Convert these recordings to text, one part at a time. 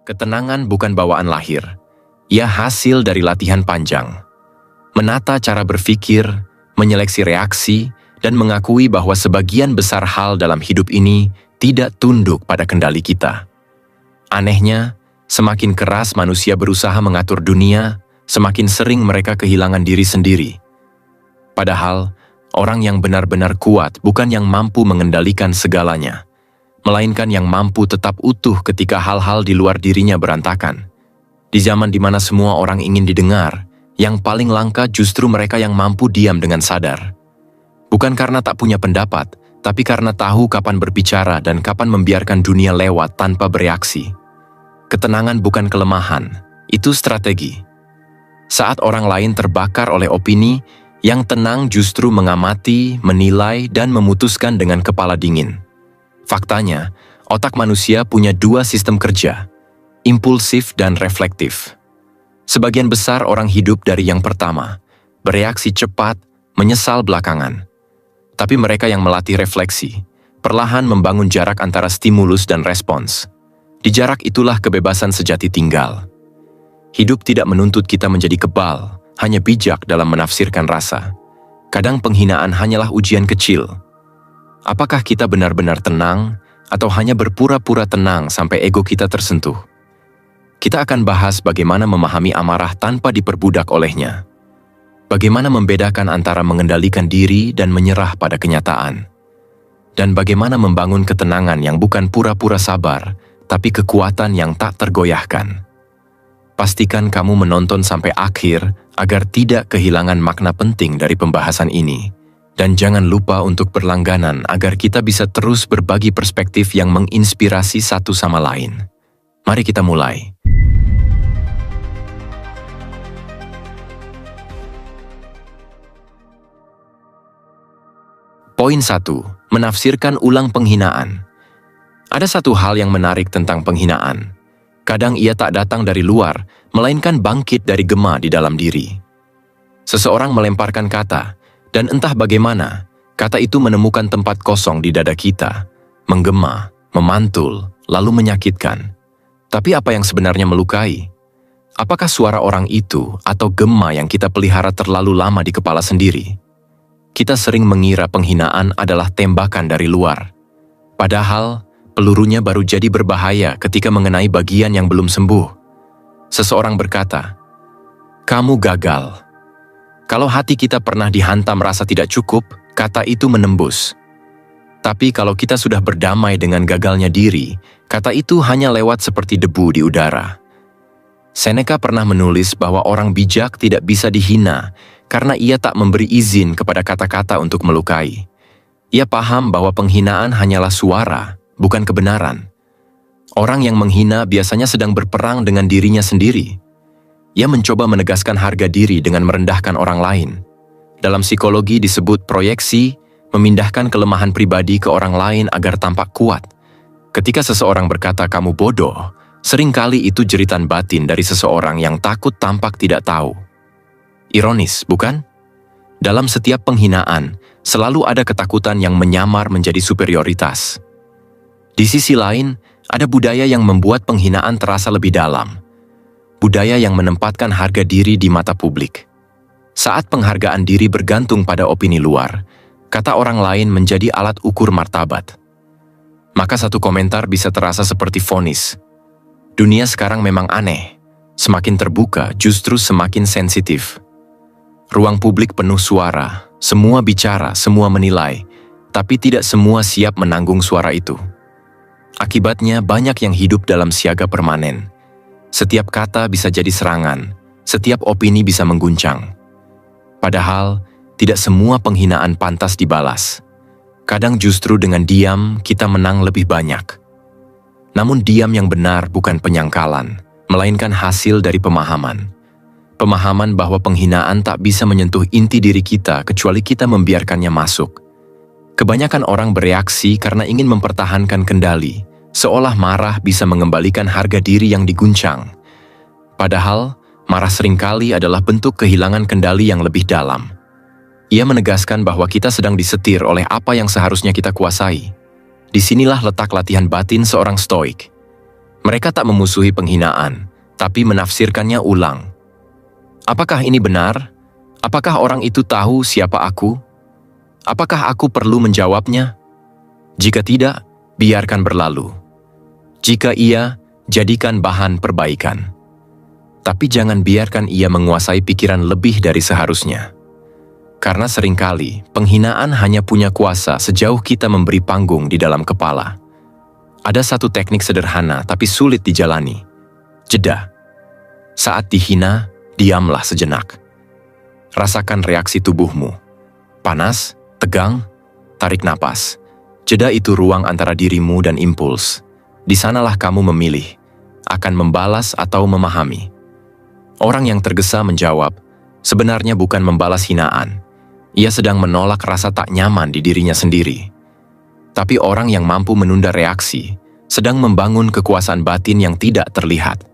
Ketenangan bukan bawaan lahir. Ia hasil dari latihan panjang. Menata cara berpikir, menyeleksi reaksi, dan mengakui bahwa sebagian besar hal dalam hidup ini tidak tunduk pada kendali kita. Anehnya, semakin keras manusia berusaha mengatur dunia, semakin sering mereka kehilangan diri sendiri. Padahal, orang yang benar-benar kuat bukan yang mampu mengendalikan segalanya, melainkan yang mampu tetap utuh ketika hal-hal di luar dirinya berantakan. Di zaman di mana semua orang ingin didengar, yang paling langka justru mereka yang mampu diam dengan sadar. Bukan karena tak punya pendapat, tapi karena tahu kapan berbicara dan kapan membiarkan dunia lewat tanpa bereaksi. Ketenangan bukan kelemahan, itu strategi. Saat orang lain terbakar oleh opini, yang tenang justru mengamati, menilai, dan memutuskan dengan kepala dingin. Faktanya, otak manusia punya dua sistem kerja, impulsif dan reflektif. Sebagian besar orang hidup dari yang pertama, bereaksi cepat, menyesal belakangan. Tapi mereka yang melatih refleksi, perlahan membangun jarak antara stimulus dan respons. Di jarak itulah kebebasan sejati tinggal. Hidup tidak menuntut kita menjadi kebal, hanya bijak dalam menafsirkan rasa. Kadang penghinaan hanyalah ujian kecil. Apakah kita benar-benar tenang, atau hanya berpura-pura tenang sampai ego kita tersentuh? Kita akan bahas bagaimana memahami amarah tanpa diperbudak olehnya. Bagaimana membedakan antara mengendalikan diri dan menyerah pada kenyataan. Dan bagaimana membangun ketenangan yang bukan pura-pura sabar, tapi kekuatan yang tak tergoyahkan. Pastikan kamu menonton sampai akhir agar tidak kehilangan makna penting dari pembahasan ini. Dan jangan lupa untuk berlangganan agar kita bisa terus berbagi perspektif yang menginspirasi satu sama lain. Mari kita mulai. Poin 1. Menafsirkan ulang penghinaan. Ada satu hal yang menarik tentang penghinaan. Kadang ia tak datang dari luar, melainkan bangkit dari gema di dalam diri. Seseorang melemparkan kata, dan entah bagaimana, kata itu menemukan tempat kosong di dada kita, menggema, memantul, lalu menyakitkan. Tapi apa yang sebenarnya melukai? Apakah suara orang itu atau gema yang kita pelihara terlalu lama di kepala sendiri? Kita sering mengira penghinaan adalah tembakan dari luar. Padahal, pelurunya baru jadi berbahaya ketika mengenai bagian yang belum sembuh. Seseorang berkata, "Kamu gagal." Kalau hati kita pernah dihantam rasa tidak cukup, kata itu menembus. Tapi kalau kita sudah berdamai dengan gagalnya diri, kata itu hanya lewat seperti debu di udara. Seneca pernah menulis bahwa orang bijak tidak bisa dihina karena ia tak memberi izin kepada kata-kata untuk melukai. Ia paham bahwa penghinaan hanyalah suara, bukan kebenaran. Orang yang menghina biasanya sedang berperang dengan dirinya sendiri. Ia mencoba menegaskan harga diri dengan merendahkan orang lain. Dalam psikologi disebut proyeksi, memindahkan kelemahan pribadi ke orang lain agar tampak kuat. Ketika seseorang berkata kamu bodoh, seringkali itu jeritan batin dari seseorang yang takut tampak tidak tahu. Ironis, bukan? Dalam setiap penghinaan, selalu ada ketakutan yang menyamar menjadi superioritas. Di sisi lain, ada budaya yang membuat penghinaan terasa lebih dalam. Budaya yang menempatkan harga diri di mata publik. Saat penghargaan diri bergantung pada opini luar, kata orang lain menjadi alat ukur martabat. Maka satu komentar bisa terasa seperti vonis. Dunia sekarang memang aneh. Semakin terbuka, justru semakin sensitif. Ruang publik penuh suara, semua bicara, semua menilai, tapi tidak semua siap menanggung suara itu. Akibatnya banyak yang hidup dalam siaga permanen. Setiap kata bisa jadi serangan, setiap opini bisa mengguncang. Padahal, tidak semua penghinaan pantas dibalas. Kadang justru dengan diam kita menang lebih banyak. Namun diam yang benar bukan penyangkalan, melainkan hasil dari pemahaman. Pemahaman bahwa penghinaan tak bisa menyentuh inti diri kita kecuali kita membiarkannya masuk. Kebanyakan orang bereaksi karena ingin mempertahankan kendali, seolah marah bisa mengembalikan harga diri yang diguncang. Padahal, marah seringkali adalah bentuk kehilangan kendali yang lebih dalam. Ia menegaskan bahwa kita sedang disetir oleh apa yang seharusnya kita kuasai. Disinilah letak latihan batin seorang stoik. Mereka tak memusuhi penghinaan, tapi menafsirkannya ulang. Apakah ini benar? Apakah orang itu tahu siapa aku? Apakah aku perlu menjawabnya? Jika tidak, biarkan berlalu. Jika iya, jadikan bahan perbaikan. Tapi jangan biarkan ia menguasai pikiran lebih dari seharusnya. Karena seringkali, penghinaan hanya punya kuasa sejauh kita memberi panggung di dalam kepala. Ada satu teknik sederhana tapi sulit dijalani. Jeda. Saat dihina, diamlah sejenak. Rasakan reaksi tubuhmu. Panas, tegang, tarik napas. Jeda itu ruang antara dirimu dan impuls. Di sanalah kamu memilih, akan membalas atau memahami. Orang yang tergesa menjawab, sebenarnya bukan membalas hinaan. Ia sedang menolak rasa tak nyaman di dirinya sendiri. Tapi orang yang mampu menunda reaksi, sedang membangun kekuasaan batin yang tidak terlihat.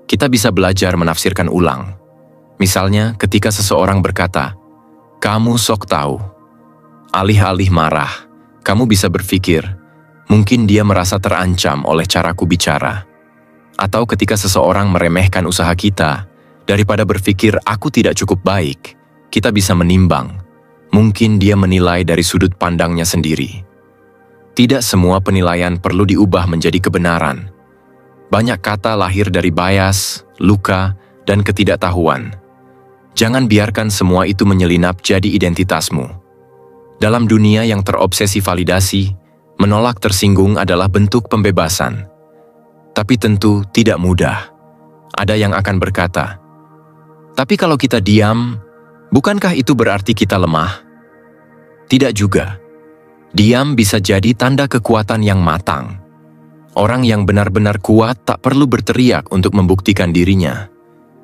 Kita bisa belajar menafsirkan ulang. Misalnya ketika seseorang berkata, "Kamu sok tahu." Alih-alih marah, kamu bisa berpikir, mungkin dia merasa terancam oleh caraku bicara. Atau ketika seseorang meremehkan usaha kita, daripada berpikir aku tidak cukup baik, kita bisa menimbang, mungkin dia menilai dari sudut pandangnya sendiri. Tidak semua penilaian perlu diubah menjadi kebenaran. Banyak kata lahir dari bias, luka, dan ketidaktahuan. Jangan biarkan semua itu menyelinap jadi identitasmu. Dalam dunia yang terobsesi validasi, menolak tersinggung adalah bentuk pembebasan. Tapi tentu tidak mudah. Ada yang akan berkata, "Tapi kalau kita diam, bukankah itu berarti kita lemah?" Tidak juga. Diam bisa jadi tanda kekuatan yang matang. Orang yang benar-benar kuat tak perlu berteriak untuk membuktikan dirinya.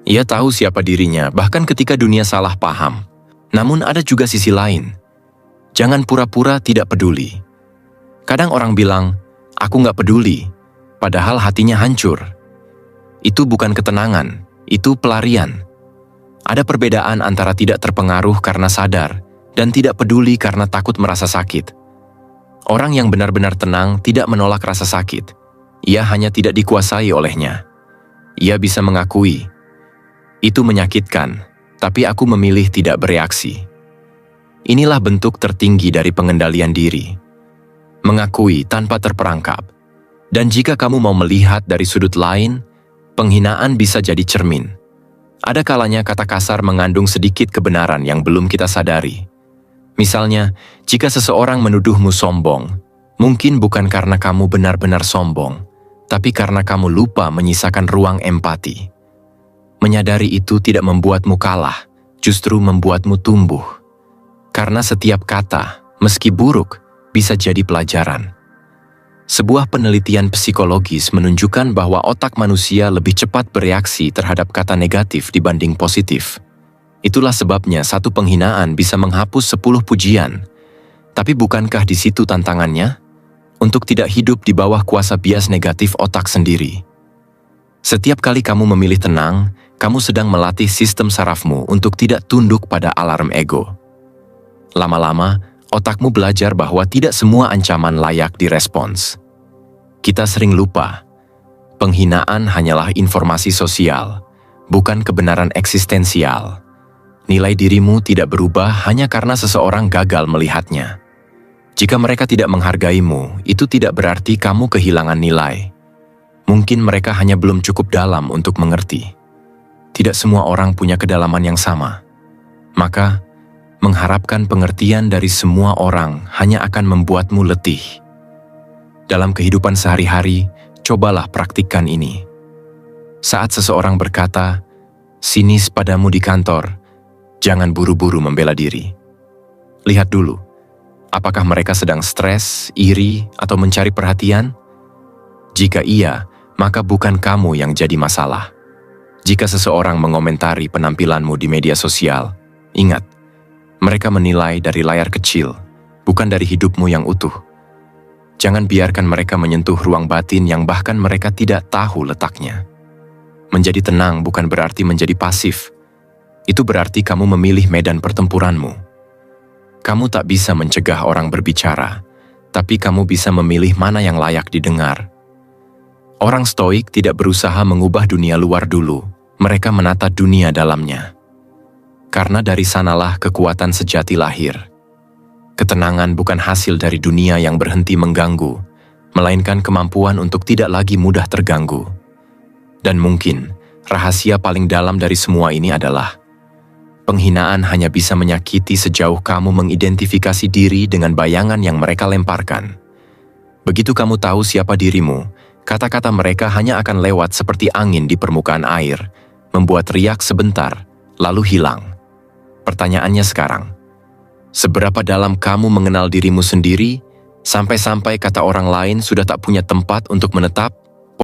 Ia tahu siapa dirinya, bahkan ketika dunia salah paham. Namun ada juga sisi lain. Jangan pura-pura tidak peduli. Kadang orang bilang, "Aku nggak peduli," padahal hatinya hancur. Itu bukan ketenangan, itu pelarian. Ada perbedaan antara tidak terpengaruh karena sadar dan tidak peduli karena takut merasa sakit. Orang yang benar-benar tenang tidak menolak rasa sakit. Ia hanya tidak dikuasai olehnya. Ia bisa mengakui, "Itu menyakitkan, tapi aku memilih tidak bereaksi." Inilah bentuk tertinggi dari pengendalian diri. Mengakui tanpa terperangkap. Dan jika kamu mau melihat dari sudut lain, penghinaan bisa jadi cermin. Ada kalanya kata kasar mengandung sedikit kebenaran yang belum kita sadari. Misalnya, jika seseorang menuduhmu sombong, mungkin bukan karena kamu benar-benar sombong, tapi karena kamu lupa menyisakan ruang empati. Menyadari itu tidak membuatmu kalah, justru membuatmu tumbuh. Karena setiap kata, meski buruk, bisa jadi pelajaran. Sebuah penelitian psikologis menunjukkan bahwa otak manusia lebih cepat bereaksi terhadap kata negatif dibanding positif. Itulah sebabnya satu penghinaan bisa menghapus 10 pujian. Tapi bukankah di situ tantangannya? Untuk tidak hidup di bawah kuasa bias negatif otak sendiri. Setiap kali kamu memilih tenang, kamu sedang melatih sistem sarafmu untuk tidak tunduk pada alarm ego. Lama-lama, otakmu belajar bahwa tidak semua ancaman layak direspons. Kita sering lupa, penghinaan hanyalah informasi sosial, bukan kebenaran eksistensial. Nilai dirimu tidak berubah hanya karena seseorang gagal melihatnya. Jika mereka tidak menghargaimu, itu tidak berarti kamu kehilangan nilai. Mungkin mereka hanya belum cukup dalam untuk mengerti. Tidak semua orang punya kedalaman yang sama. Maka, mengharapkan pengertian dari semua orang hanya akan membuatmu letih. Dalam kehidupan sehari-hari, cobalah praktikkan ini. Saat seseorang berkata, "Sinis padamu di kantor," jangan buru-buru membela diri. Lihat dulu, apakah mereka sedang stres, iri, atau mencari perhatian? Jika iya, maka bukan kamu yang jadi masalah. Jika seseorang mengomentari penampilanmu di media sosial, ingat, mereka menilai dari layar kecil, bukan dari hidupmu yang utuh. Jangan biarkan mereka menyentuh ruang batin yang bahkan mereka tidak tahu letaknya. Menjadi tenang bukan berarti menjadi pasif. Itu berarti kamu memilih medan pertempuranmu. Kamu tak bisa mencegah orang berbicara, tapi kamu bisa memilih mana yang layak didengar. Orang Stoik tidak berusaha mengubah dunia luar dulu, mereka menata dunia dalamnya. Karena dari sanalah kekuatan sejati lahir. Ketenangan bukan hasil dari dunia yang berhenti mengganggu, melainkan kemampuan untuk tidak lagi mudah terganggu. Dan mungkin, rahasia paling dalam dari semua ini adalah penghinaan hanya bisa menyakiti sejauh kamu mengidentifikasi diri dengan bayangan yang mereka lemparkan. Begitu kamu tahu siapa dirimu, kata-kata mereka hanya akan lewat seperti angin di permukaan air, membuat riak sebentar, lalu hilang. Pertanyaannya sekarang, seberapa dalam kamu mengenal dirimu sendiri, sampai-sampai kata orang lain sudah tak punya tempat untuk menetap?